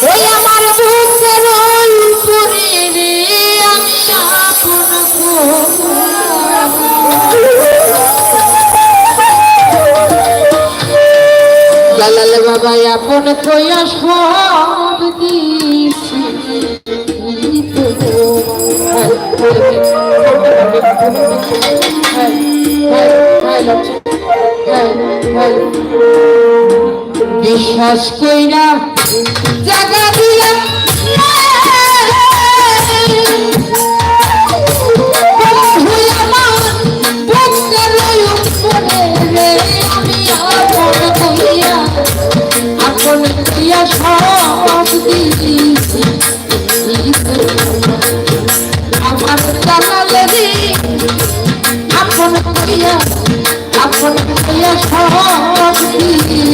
ওই আমার বুকের উপরে রে আমি জালাল বাবা আপন কইয়া সব দিছি বিশ্বাস কইরা জায়গা দিয়া সব দিছি আমার জানালে রে আপন কইয়া সব দিছি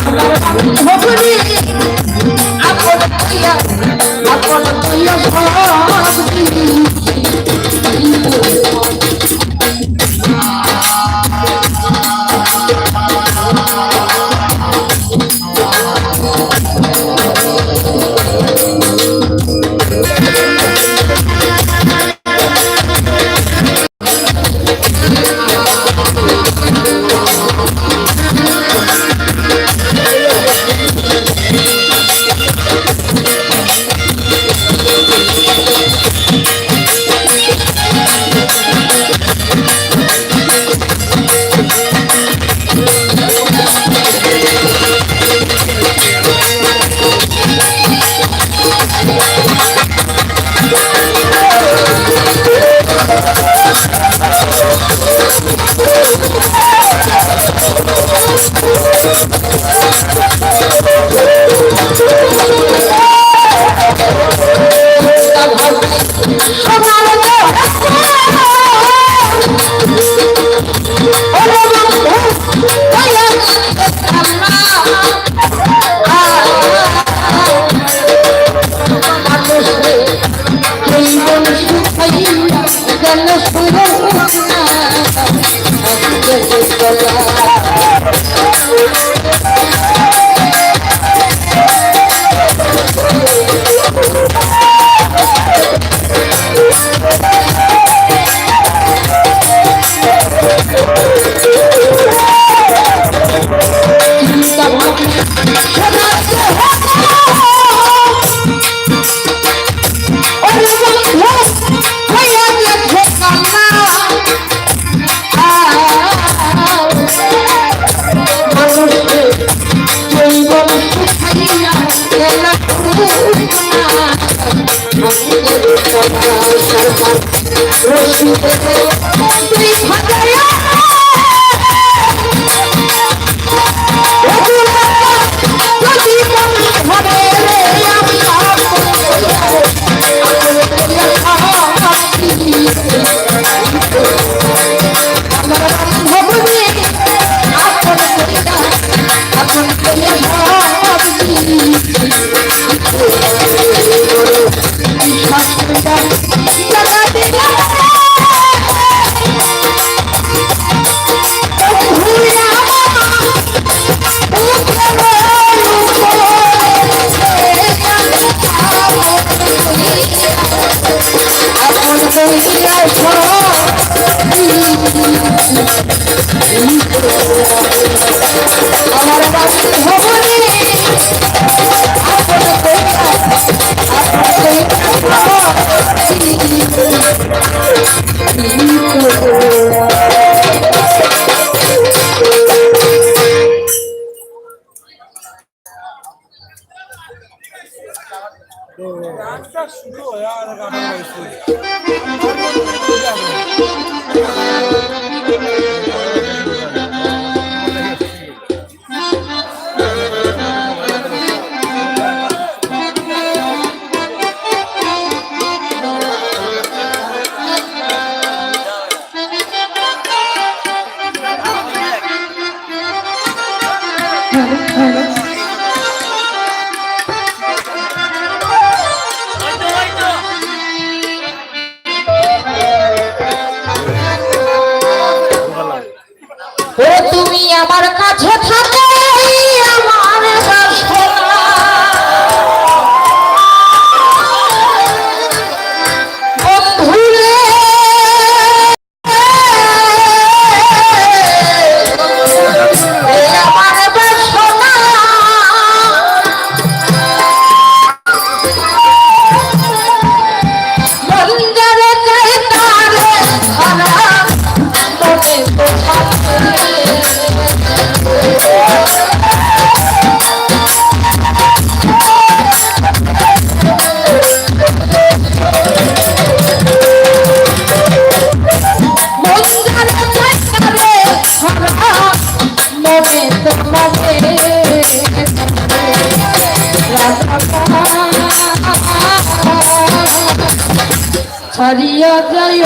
ভবনে আপন কইয়া আমার কাছে থাকে আমার বন্ধুরে আমার বাসনা বন্ধুরে চাই তারে খারাপ মনে ছাড়িয়া যায়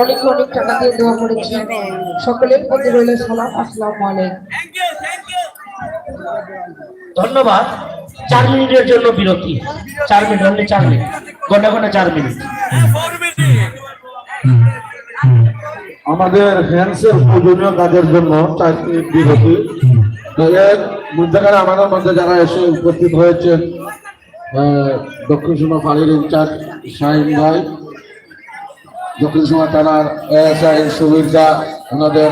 অনেকে অনেক টাকা দিয়ে দোয়া করেছি। সকলের প্রতি রইল সালাম, আসসালামু আলাইকুম। ধন্যবাদ। 4 মিনিটের জন্য বিরতি। 4 মিনিট, অনলি 4 মিনিট, ঘন্টা ঘন্টা 4 মিনিট। আমাদের হ্যান্ডসেল প্রয়োজনীয় কাজের জন্য 4 মিনিট বিরতি। আমাদের মধ্যে যারা এসে উপস্থিত হয়েছেন, দক্ষিণ সীমা ফাঁড়ির ইনচার্জ শাহিন ভাই, দক্ষিণ সীমা থানার এএসআই সুবীর দা, ওনাদের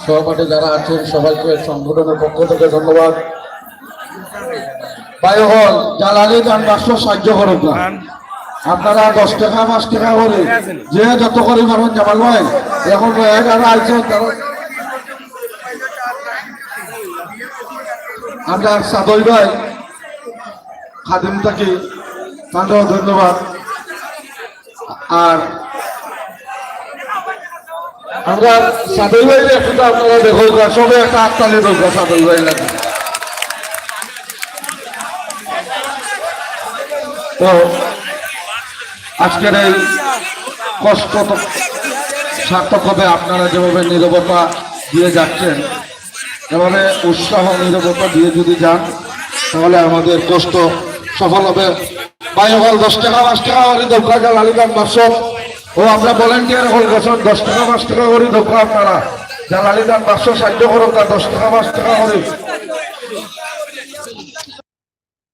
সহপাঠী যারা আছেন সবাইকে সংগঠনের পক্ষ থেকে ধন্যবাদ। ভাই হল জ্বালানি যান রাষ্ট্র সাহায্য করুক না, আপনারা 10 টাকা 5 টাকা করে যে যত করে পারবেন। জামাল ভাই এখন আমরা সাদই ভাই খাদিম থাকি, তাদেরও ধন্যবাদ। আর আমরা সাদুল ভাই একটু আপনারা দেখো সবে একটা হাততালি দরকার সাদুল ভাই লাগে। তো আজকের এই কষ্ট সার্থক হবে আপনারা যেভাবে নীরবতা দিয়ে যাচ্ছেন, এভাবে উৎসাহ নীরবতা দিয়ে যদি যান তাহলে আমাদের কষ্ট সফল হবে। ভাই হল 10 টাকা 5 টাকা করে দোকা গেল আলিদান বাসক ও আমরা ভলেন্টিয়ার হল গেছেন 10 টাকা 5 টাকা করে দোকা আপনারা জালালিদান 500 সাহায্য করুন 10 টাকা 5 টাকা করে